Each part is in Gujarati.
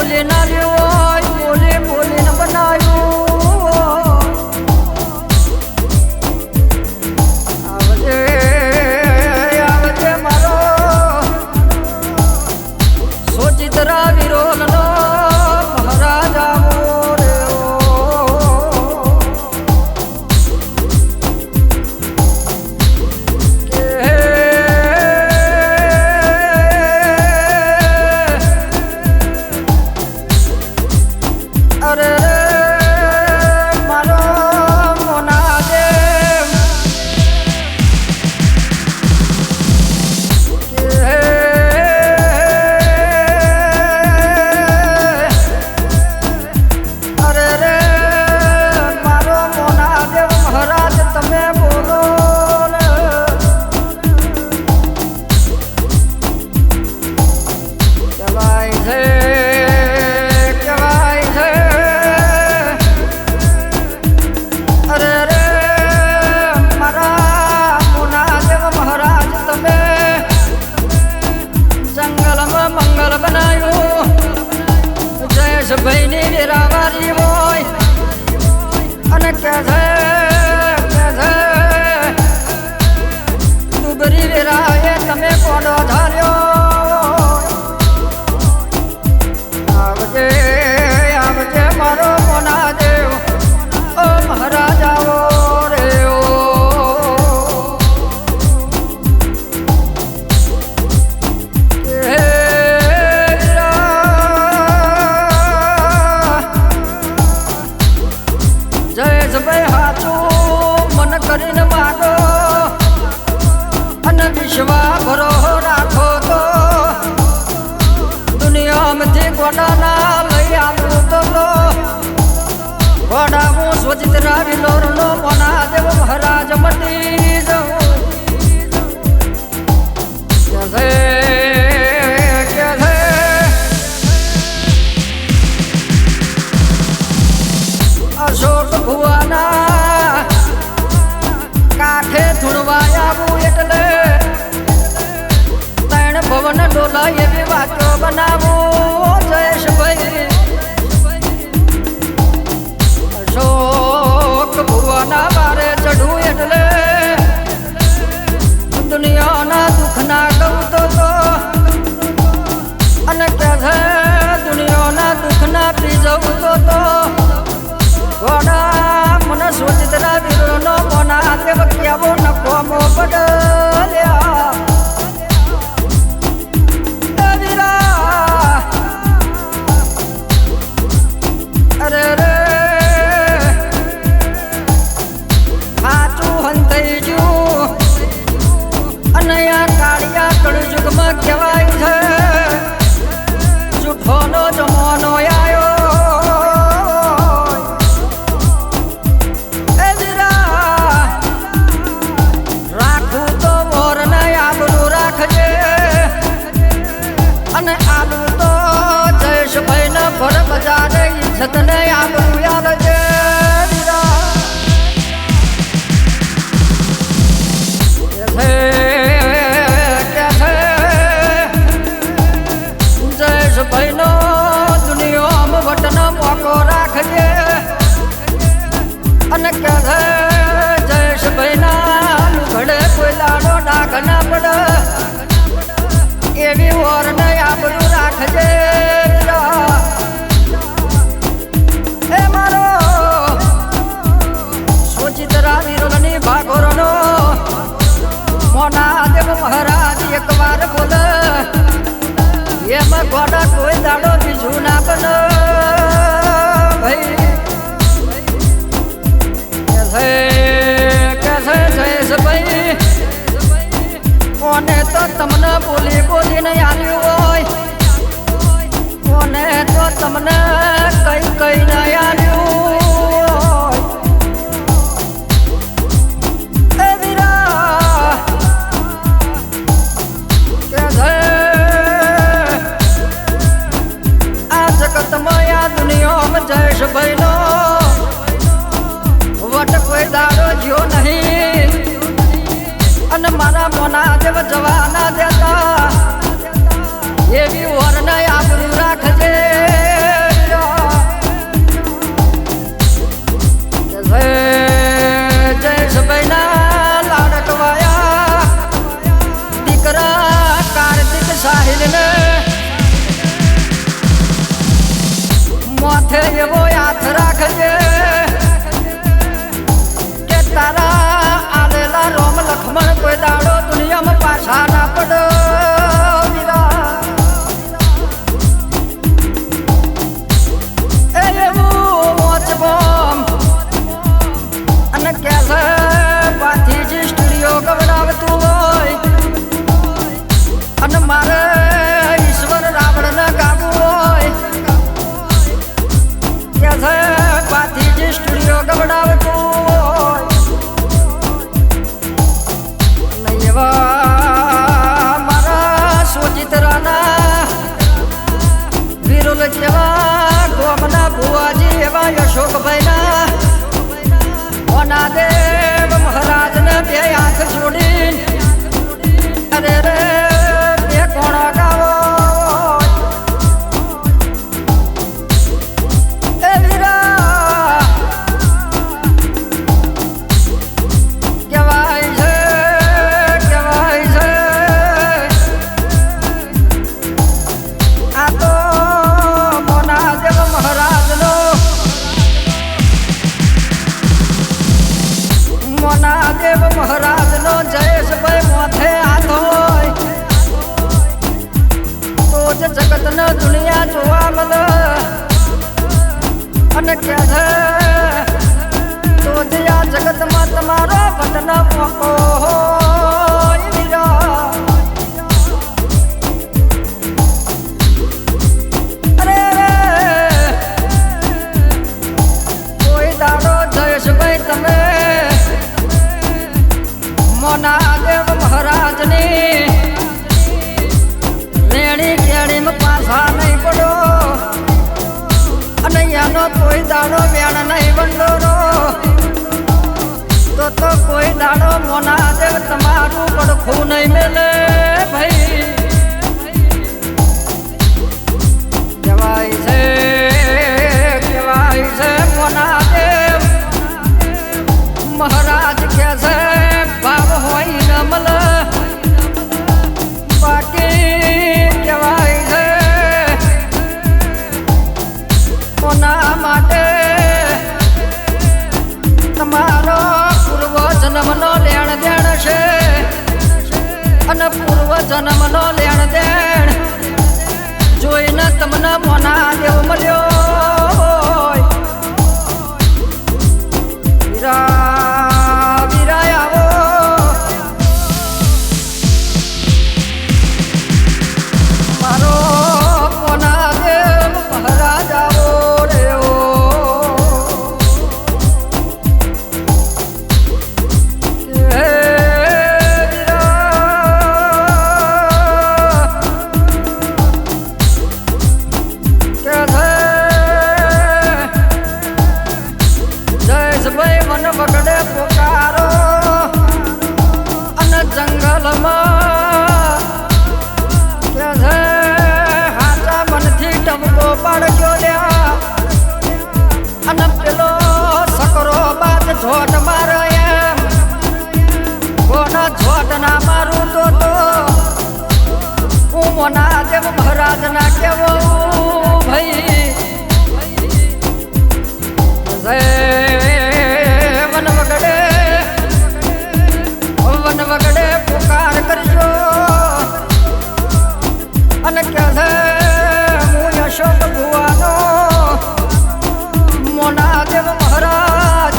બોલી ના હોય બોલી બોલીને બનાવ્યું આવજે આવજે મારો સોચિતરા વિરોલનો મહારાજ આવો રે અરે રે મારો મોના દેવ અરે રે મારો મોના દેવ મહારાજ તમે બોલો ને કહેવાય છે મંગલ બનાવ્યું જયેશભાઈની વેરાવારી હોય અને કે છે દુબરી વેરાએ તમે કોડો ધાર્યો આવજે આવજે મારો મોના દેવ ઓ મહારાજ આવો રે જયેશભાઈ હાચું મન કરીને માગો અને વિશ્વા ભરો રાખો તો દુનિયામાંથી ગોડાના લઈ આવ્યું તો ગોડા હું સ્વચિત રાવી લોરનો મોના દેવ મહારાજ મટી જવું અશોક ભુવાના કાંઠે ધૂણવાયાવું એટલે ત્રણ ભવન ડોલા એવી વાતો બનાવું જયેશભાઈ અશોક ભુવાના બારે ચઢું એટલે દુનિયાના દુઃખના કહું તો અને કે છે દુનિયાના દુઃખના પી જવું તો ગોડા મને સોચિતરા વીરોનો મોના દેવ કેવો નકોમો બદલ્યા વીરા અરે રે હાચું હંતાઈ ગયું અને આ કાળિયા કળયુગમાં કહેવાય છે જૂઠોનો જમાનો આવ્યો અને આલુ તો જયેશભાઈ ને ભર બજારે ઇજ્જત ને આબરૂ યાદ છે જયેશભાઈ નો દુનિયામાં વટનો મોકો રાખજે અને કે જયેશભાઈ ના ઘડે કોઈ દાડો ડાઘ ના પડે એવી ઓર ને આબરૂ રાખજે એ મારો સોચિતરા વીરોની ભાગોરનો મોના દેવ મહારાજ એક વાર બોલે એમાં ગોડા કોઈ દાડો બીજું ના બને ભાઈ કે છે જયેશભાઈ કોને તો તમને બોલી બોલીને આવ્યું હોય કોને તો તમને કઈ કઈ ન આવ્યું એ વીરા કે છે આ જગતમાં આ દુનિયામાં જયેશભાઈ નો વટ કોઈ દાડો જ્યો નહીં અને મારા મોના દેવ જવાના દેતા એવી ઓરને આબરૂ રાખજે માથે એવો હાથ રાખજે કે તારા આલેલા રોમ લખમણ કોઈ દાડો દુનિયામાં પાછા ના પડો એવું મોચ બોમ અને કે છે પાથીજી સ્ટુડિયો ગવડાવતું હોય અને મારે ઈશ્વર રાવણને ગાવું હોય કે છે પાથીજી સ્ટુડિયો ગવડાવતું હોય એવા મારા સોચિત્રાના વિરોલ જેવા ગોમના ભુવાજી એવા યશોકભાઈના ઓનાદેવ મહારાજને બે હાથ જોડીને અરે રે બે કોણા ગાવો એ વીરા કહેવાય છે આ તો મોનાદેવ મહારાજનો મોનાદેવ મહારાજનો જયેશભાઈ માથે હાથ હોય તો જ જગતને દુનિયા જોવા મળે અને કે છે તો જ આ જગતમાં તમારો વતન પોકો હોય વીરા અરે કોઈ દાડો જયેશભાઈ તમે મોનાદેવ મહારાજની રેણી કેણીમાં પાછા નહીં પડો અને એનો કોઈ દાડો વેણ નહીં બંડોરો તો કોઈ દાડો મોનાદેવ તમારું પડખું નહીં મેલે ભાઈ કહેવાય છે મોનાદેવ મહારાજ કે છે ભાવ હોય ન મળે બાકી કહેવાય છે કોના માટે તમારો પૂર્વ જન્મનો લેણ દેણ છે અને પૂર્વ જન્મનો લેણ દેણ જોઈને તમને મોનાદેવ મળ્યો મન બગડે પોકારો અને જંગલમાં કે છે હાચા મનથી ટમકો પાડજો લ્યા અને પેલો સકરો બાદ ઝોટ મારે એમ કોના ઝોટ ના મારું તો હું મોનાદેવ મહારાજ ના કેવો ભાઈ વન વગડે પુકાર કરજો અને કે છે હું યશોક ભુવાનો મોનાદેવ મહારાજ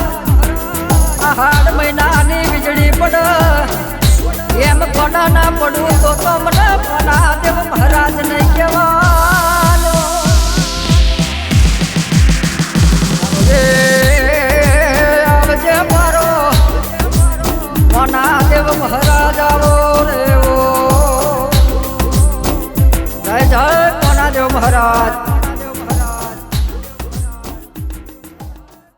આહાડ મહિનાની વીજળી પડે એમ કોના ના પડું તો મને મોનાદેવ મહારાજ નહીં કહેવાય